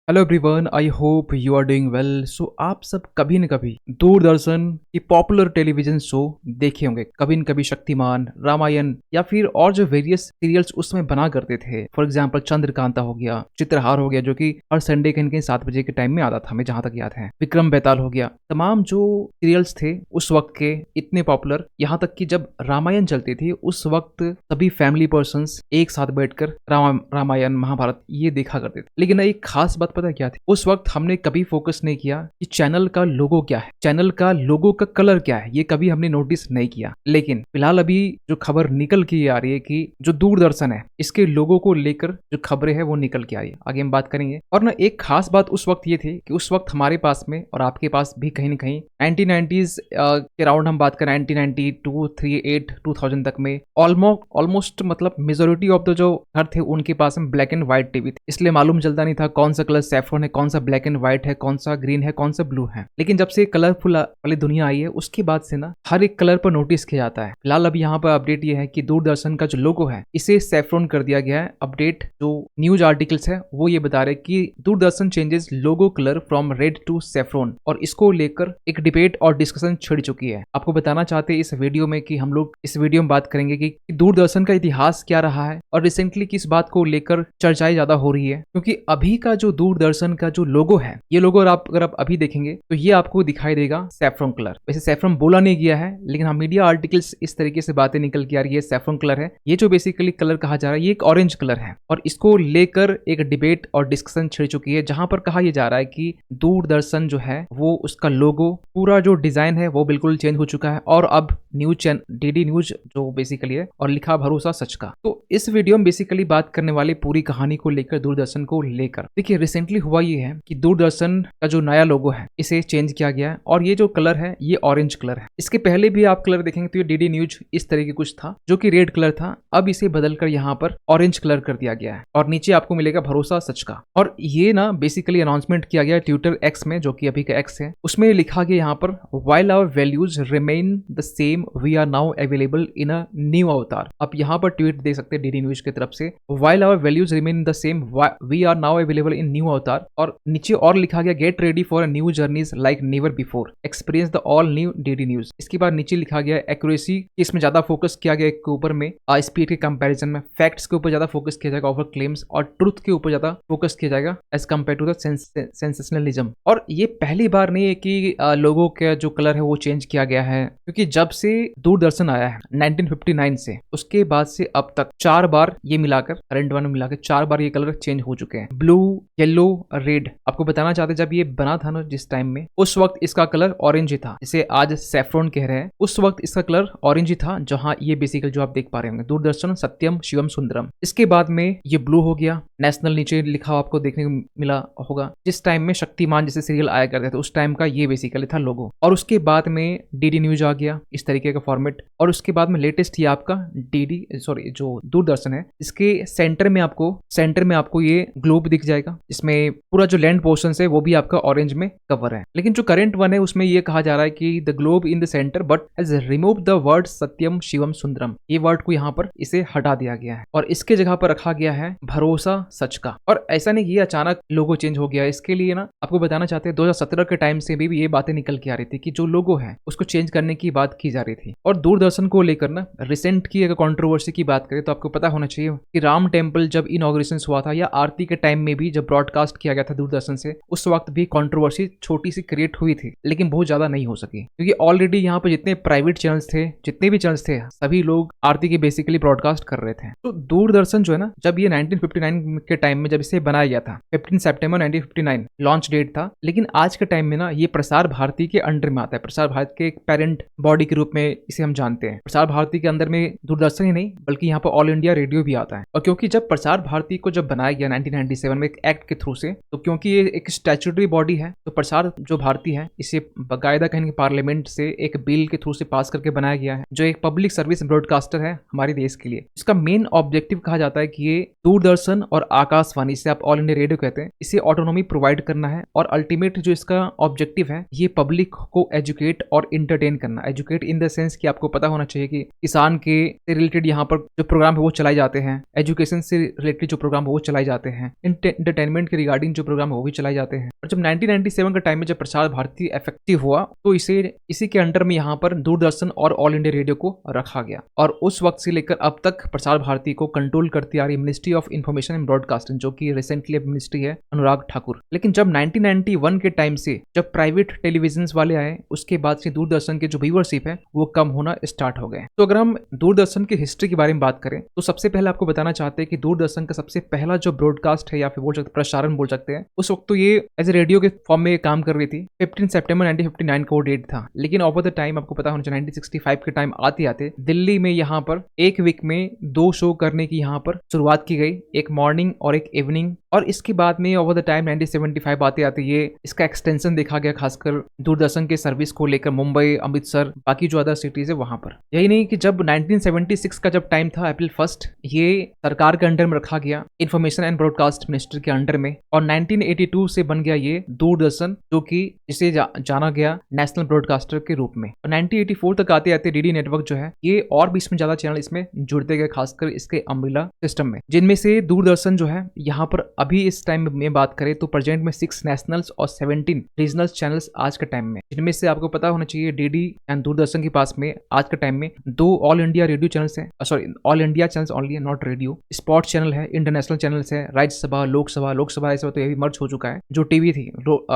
Hello everyone, I hope you are doing well. So आप सब कभी न कभी दूरदर्शन की पॉपुलर टेलीविजन शो देखे होंगे। कभी न कभी शक्तिमान, रामायण या फिर और जो वेरियस सीरियल्स उसमें बना करते थे। फॉर एग्जांपल चंद्रकांता हो गया, चित्रहार हो गया, जो कि हर संडे कहीं न कहीं 7 बजे के टाइम में आता था, हमें जहां तक याद है। विक्रम बेताल हो गया। तमाम जो सीरियल्स थे उस वक्त के इतने पॉपुलर, यहाँ तक कि जब रामायण चलती थी उस वक्त सभी फैमिली पर्संस एक साथ बैठकर रामायण महाभारत ये देखा करते थे। लेकिन एक खास बात पता क्या थी? उस वक्त हमने कभी फोकस नहीं किया कि चैनल का लोगो क्या है, चैनल का लोगो का कलर क्या है, ये कभी हमने नोटिस नहीं किया। लेकिन फिलहाल अभी जो खबर निकल के आ रही है कि जो दूरदर्शन है इसके लोगो को लेकर जो खबरें हैं वो निकल के आ रही है, आगे हम बात करेंगे। और ना एक खास बात उस वक्त ये थी कि उस वक्त हमारे पास में और आपके पास भी कहीं ना कहीं 1990s के अराउंड हम बात करें 1992, 38, 2000 तक में ऑलमोस्ट मतलब मेजोरिटी ऑफ द जो घर थे उनके पास में ब्लैक एंड व्हाइट टीवी थी। इसलिए मालूम चलता नहीं था कौन सा कलर सैफरन है, कौन सा ब्लैक एंड व्हाइट है, कौन सा ग्रीन है, कौन सा ब्लू है। लेकिन जब से कलरफुल वाली दुनिया आई है उसके बाद से ना हर एक कलर पर नोटिस किया जाता है। फिलहाल अभी यहाँ पर अपडेट ये है कि दूरदर्शन का जो लोगो है इसे सैफरन कर दिया गया है। अपडेट जो न्यूज आर्टिकल्स है वो ये बता रहे कि Doordarshan changes logo colour from red to saffron, और इसको लेकर एक डिबेट और डिस्कशन छिड़ चुकी है। आपको बताना चाहते हैं इस वीडियो में कि हम लोग इस वीडियो में बात करेंगे कि दूरदर्शन का इतिहास क्या रहा है और रिसेंटली किस बात को लेकर चर्चाएं ज्यादा हो रही है। क्योंकि अभी का जो दूरदर्शन का जो लोगो है, ये लोगो अगर आप अभी देखेंगे तो ये आपको दिखाई देगा सैफरन कलर। वैसे सैफरन बोला नहीं गया है, लेकिन हम मीडिया आर्टिकल्स इस तरीके से बातें निकल के आ रही है सैफरन कलर है। ये जो बेसिकली कलर कहा जा रहा है ये एक ऑरेंज कलर है, और इसको लेकर एक डिबेट और डिस्कशन छिड़ चुकी है, जहां पर कहा यह जा रहा है कि दूरदर्शन जो है वो उसका लोगो पूरा जो डिजाइन है वो बिल्कुल चेंज हो चुका है, और अब न्यूज चैनल डीडी न्यूज जो बेसिकली है और लिखा भरोसा सच का। तो इस वीडियो में बेसिकली बात करने वाली पूरी कहानी को लेकर दूरदर्शन को लेकर देखिए रिसेंटली हुआ ये है कि दूरदर्शन का जो नया लोगो है इसे चेंज किया गया है, और ये जो कलर है ये ऑरेंज कलर है। इसके पहले भी आप कलर देखेंगे तो ये डीडी न्यूज इस तरह की कुछ था जो कि रेड कलर था, अब इसे बदलकर यहाँ पर ऑरेंज कलर कर दिया गया है, और नीचे आपको मिलेगा भरोसा सच का। और ये ना बेसिकली अनाउंसमेंट किया गया ट्विटर एक्स में, जो कि अभी का एक्स है, उसमें लिखा गया यहाँ पर while our values remain the same we are now available in a new avatar. आप यहाँ पर ट्वीट दे सकते हैं डीडी न्यूज की तरफ से, while our values remain the same we are now available in new avatar. और नीचे और लिखा गया get ready for a new journeys like never before, experience the all new DD News. इसके बाद नीचे लिखा गया एक्यूरेसी, इसमें ज्यादा फोकस किया गया के ऊपर में, स्पीड के कंपैरिजन में फैक्ट्स के ऊपर ज्यादा फोकस किया जाएगा ओवर क्लेम्स, और ट्रुथ के ऊपर ज्यादा फोकस किया जाएगा as compare to the sensationalism. और ये पहली बार नहीं है कि लोगों का जो कलर है वो चेंज किया गया है, क्योंकि जब से दूरदर्शन आया है 1959 से, उसके बाद से अब तक 4 बार ये मिलाकर करंट वन में मिलाकर 4 बार ये कलर चेंज हो चुके हैं। Blue, yellow, red. आपको बताना चाहते जब ये बना था ना जिस टाइम में, उस वक्त इसका कलर ऑरेंज ही था, इसे आज सैफरन कह रहे हैं। उस वक्त इसका कलर ऑरेंज ही था, जहां ये बेसिकली जो आप देख पा रहे होंगे दूरदर्शन सत्यम शिवम सुंदरम। इसके बाद में ये ब्लू हो गया, नेशनल नीचे लिखा आपको देखने को मिला होगा। जिस टाइम में शक्तिमान जैसे सीरियल आया करते थे उस टाइम का ये बेसिकली था लोगो। और उसके बाद में डीडी न्यूज आ गया इस तरीके का फॉर्मेट, और उसके बाद में लेटेस्ट ये आपका जो दूरदर्शन है, इसके सेंटर में आपको ये ग्लोब दिख जाएगा, इसमें पूरा जो लैंड पोर्शन है वो भी आपका ऑरेंज में कवर है। लेकिन जो करंट वन है उसमें ये कहा जा रहा है कि the globe in the centre but has remove the word Satyam Shivam Sundaram. ये वर्ड को यहाँ पर इसे हटा दिया गया है, और इसके जगह पर रखा गया है भरोसा सच का। और ऐसा नहीं कि अचानक लोगो चेंज हो गया, इसके लिए ना आपको बताना चाहते हैं 2017 के टाइम से भी ये बातें निकल के आ रही थी कि जो लोगो है उसको चेंज करने की बात की जा रही थी। और दूरदर्शन को लेकर ना रिसेंट की अगर कंट्रोवर्सी की बात करें तो आपको पता होना चाहिए कि राम टेम्पल जब इनॉग्रेशन हुआ था, या आरती के टाइम में भी जब ब्रॉडकास्ट किया गया था दूरदर्शन से, उस वक्त भी कंट्रोवर्सी छोटी सी क्रिएट हुई थी, लेकिन बहुत ज्यादा नहीं हो सकी, क्योंकि ऑलरेडी यहाँ पर जितने प्राइवेट चैनल्स थे, जितने भी चैनल्स थे, सभी लोग आरती के बेसिकली ब्रॉडकास्ट कर रहे थे। तो दूरदर्शन जो है ना, जब ये 1959 के टाइम में जब इसे बनाया गया था, 15 सितंबर 1959 लॉन्च डेट था, लेकिन आज के टाइम में ना ये प्रसार भारती के अंडर में आता है। प्रसार भारती के एक पेरेंट बॉडी के रूप में इसे हम जानते हैं। प्रसार भारती के अंदर में दूरदर्शन ही नहीं बल्कि यहाँ पर ऑल इंडिया रेडियो भी आता है। और क्योंकि जब प्रसार भारती को जब बनाया गया 1997 में एक एक्ट के थ्रू से, तो क्योंकि ये एक स्टैट्यूटरी बॉडी है, तो प्रसार जो भारती है इसे बाकायदा कहीं पार्लियामेंट से एक बिल के थ्रू से पास करके बनाया गया है, जो एक पब्लिक सर्विस ब्रॉडकास्टर है हमारे देश के लिए। इसका मेन ऑब्जेक्टिव कहा जाता है कि ये दूरदर्शन और आकाशवाणी से आप ऑल इंडिया रेडियो कहते हैं, इसे ऑटोनॉमी प्रोवाइड करना है, और अल्टीमेट जो इसका ऑब्जेक्टिव है ये पब्लिक को एजुकेट और इंटरटेन करना। एजुकेट इन द सेंस कि आपको पता होना चाहिए कि किसान के से रिलेटेड यहाँ पर जो प्रोग्राम है वो चलाए जाते हैं, एजुकेशन से रिलेटेड जो प्रोग्राम है वो चलाए जाते हैं, इंटरटेनमेंट के रिगार्डिंग जो प्रोग्राम है वो भी चलाए जाते हैं। और जब 1997 का टाइम में जब प्रसार भारती इफेक्टिव हुआ तो इसी के अंडर में यहाँ पर दूरदर्शन और ऑल इंडिया रेडियो को रखा गया, और उस वक्त से लेकर अब तक प्रसार भारती को कंट्रोल करती आ रही ministry of information and broadcasting, जो कि रिसेंटली अब मिनिस्ट्री है अनुराग ठाकुर। लेकिन जब 1991 के टाइम से जब प्राइवेट टेलीविजन वाले आए, उसके बाद से दूरदर्शन के जो व्यूअरशिप है वो कम होना स्टार्ट हो गए। तो अगर हम दूरदर्शन की हिस्ट्री के बारे में बात करें तो सबसे पहले आपको बताना चाहते हैं कि दूरदर्शन का सबसे पहला जो ब्रॉडकास्ट है या फिर बोल सकते प्रसारण बोल सकते हैं, उस वक्त तो ये एज ए रेडियो के फॉर्म में काम कर रही थी। 15 सितंबर 1959 का वो डेट था। लेकिन ओवर द टाइम आपको पता होना चाहिए 1965 के टाइम आते आते दिल्ली में यहाँ पर एक वीक में 2 शो करने की यहाँ पर शुरुआत की गई, एक मॉर्निंग और एक इवनिंग। और इसके बाद में ओवर द टाइम 1975 आते आते ये इसका एक्सटेंशन देखा गया, खासकर दूरदर्शन के सर्विस को लेकर मुंबई, अमृतसर, बाकी जो अदर सिटीज है वहां पर। यही नहीं कि जब 1976 का जब टाइम था, अप्रैल 1 ये सरकार के अंडर में रखा गया, इंफॉर्मेशन एंड ब्रॉडकास्ट मिनिस्टर के अंडर में। और 1982 से बन गया ये दूरदर्शन, जो कि जिसे जाना गया नेशनल ब्रॉडकास्टर के रूप में। और 1984 तक आते आते डीडी नेटवर्क जो है ये और भी इसमें ज्यादा चैनल इसमें जुड़ते गए, खासकर इसके अम्ब्रेला सिस्टम में, जिनमें से दूरदर्शन जो है यहाँ पर अभी इस टाइम में बात करें तो प्रेजेंट में 6 नेशनल्स और 17 रीजनल चैनल्स आज के टाइम में, जिनमें से आपको पता होना चाहिए डीडी एंड दूरदर्शन के पास में आज के टाइम में 2 ऑल इंडिया रेडियो चैनल्स हैं, sorry all India channels only, not radio, sports channel है, इंटरनेशनल चैनल्स है, राज्यसभा, लोकसभा ऐसा तो ये भी मर्ज हो चुका है। जो टीवी थी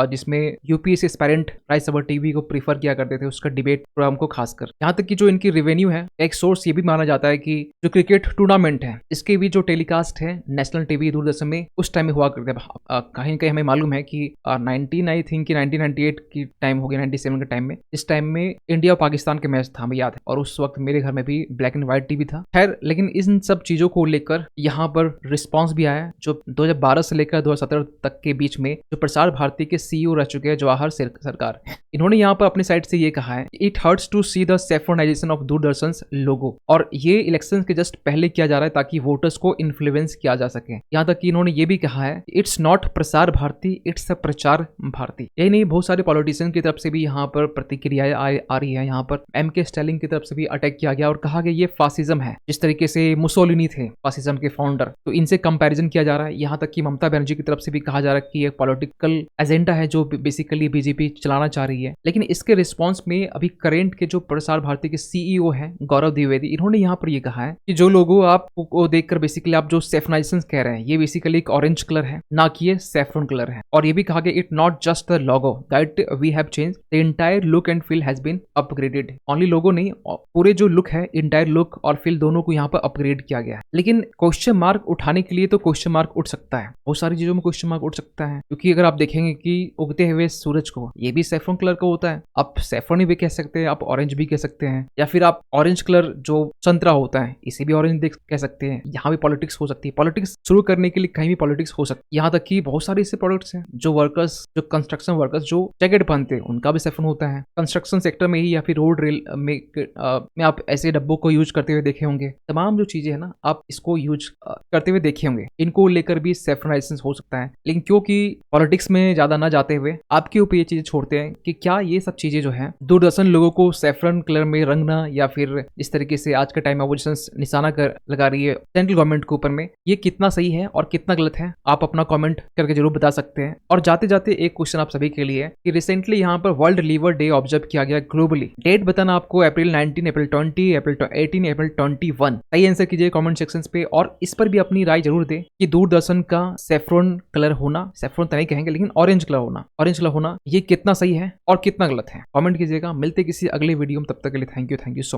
जिसमें यूपीएससी एस्पायरेंट राज्यसभा टीवी को प्रीफर किया करते थे, उसका डिबेट प्रोग्राम को खासकर, यहाँ तक कि जो इनकी रेवेन्यू है एक सोर्स ये भी माना जाता है कि जो क्रिकेट टूर्नामेंट है इसके भी जो टेलीकास्ट है नेशनल टीवी दूरदर्शन में उस टाइम में हुआ करते थे। कहीं कहीं हमें मालूम है कि 1998 की टाइम हो गया, 97 के टाइम में, इस टाइम में इंडिया और पाकिस्तान के मैच था, हमें याद है, और उस वक्त मेरे घर में भी ब्लैक एंड व्हाइट टीवी था। खैर, लेकिन इन सब चीजों को लेकर यहाँ पर रिस्पांस भी आया, जो 2012 से लेकर 2017 तक के बीच में जो प्रसार भारती के सीईओ रह चुके हैं जवाहर सरकार, इन्होंने यहाँ पर अपने साइड से ये कहा है, it hurts to see the saffronisation of Doordarshan logo, और ये इलेक्शन के जस्ट पहले किया जा रहा है ताकि वोटर्स को इन्फ्लुएंस किया जा सके। यहाँ तक कि इन्होंने ये भी कहा है, it's not Prasar Bharati, it's प्रचार भारती। यही नहीं, बहुत सारे पॉलिटिशियन की तरफ से भी यहाँ पर प्रतिक्रियाएं आ रही है। यहाँ पर एमके स्टालिन की तरफ से भी अटैक किया गया और कहा गया ये फासिज्म है, जिस तरीके से मुसोलिनी थे फासिज्म के फाउंडर, तो इनसे कंपैरिजन किया जा रहा है। यहाँ तक कि ममता बनर्जी की तरफ से भी कहा जा रहा है कि एक पॉलिटिकल एजेंडा है जो बेसिकली बीजेपी चलाना चाह रही है। लेकिन इसके रिस्पॉन्स में अभी करेंट के जो प्रसार भारती के सीईओ हैं गौरव द्विवेदी, इन्होंने यहाँ पर ये कहा है कि जो लोगों आपको देखकर बेसिकली आप जो सेफनाइजेशन कह रहे हैं ये बेसिकली एक ऑरेंज कलर है, ना कि ये सैफरन कलर है। और ये भी कहा गया, it not just the logo that we have change, the entire look and feel has been upgraded. Only logo नहीं, पूरे जो लुक है, इंटायर लुक और फील दोनों को यहाँ पर अपग्रेड किया गया है। लेकिन क्वेश्चन मार्क उठाने के लिए तो क्वेश्चन मार्क उठ सकता है, बहुत सारी चीजों में क्वेश्चन मार्क उठ सकता है, क्योंकि अगर आप देखेंगे कि उगते हुए सूरज को ये भी सैफरन कलर का होता है, आप सैफरन भी कह सकते हैं, आप ऑरेंज भी कह सकते हैं, या फिर आप ऑरेंज कलर जो संतरा होता है इसे भी ऑरेंज कह सकते हैं। यहाँ भी पॉलिटिक्स हो सकती है, पॉलिटिक्स शुरू करने के लिए कहीं भी पॉलिटिक्स हो सकती है। यहाँ तक कि बहुत सारे ऐसे प्रोडक्ट्स हैं जो वर्कर्स, जो कंस्ट्रक्शन वर्कर्स जो जैकेट पहनते हैं उनका भी सैफरन होता है। कंस्ट्रक्शन सेक्टर में ही या फिर रोड रेल में आप ऐसे डब्बों को यूज करते हुए देखे होंगे। तमाम जो चीजें है ना, आप इसको यूज करते हुए देखे होंगे, इनको लेकर भी सैफरनाइजेशन हो सकता है। लेकिन क्योंकि पॉलिटिक्स में ज्यादा ना जाते हुए आपके ऊपर ये चीजें छोड़ते हैं कि क्या ये सब चीजें जो है दूरदर्शन लोगों को सैफरन कलर में रंगना, या फिर इस तरीके से आज के टाइम में अपोजिशन निशाना लगा रही है सेंट्रल गवर्नमेंट के ऊपर में, ये कितना सही है और कितना गलत है, आप अपना कमेंट करके जरूर बता सकते हैं। और जाते जाते एक क्वेश्चन आप सभी के लिए है कि रिसेंटली यहाँ पर वर्ल्ड लिवर डे ऑब्जर्व किया गया ग्लोबली। डेट बताना आपको अप्रैल 19, अप्रैल 20, अप्रैल 18, अप्रैल 21। सही आंसर कीजिए कमेंट सेक्शन पे, और इस पर भी अपनी राय जरूर दे कि दूरदर्शन का सैफरन कलर होना, सैफरन तो नहीं कहेंगे लेकिन ऑरेंज कलर होना ये कितना सही है और कितना गलत है, कमेंट कीजिएगा। मिलते किसी अगले वीडियो में, तब तक के लिए थैंक यू सो मच।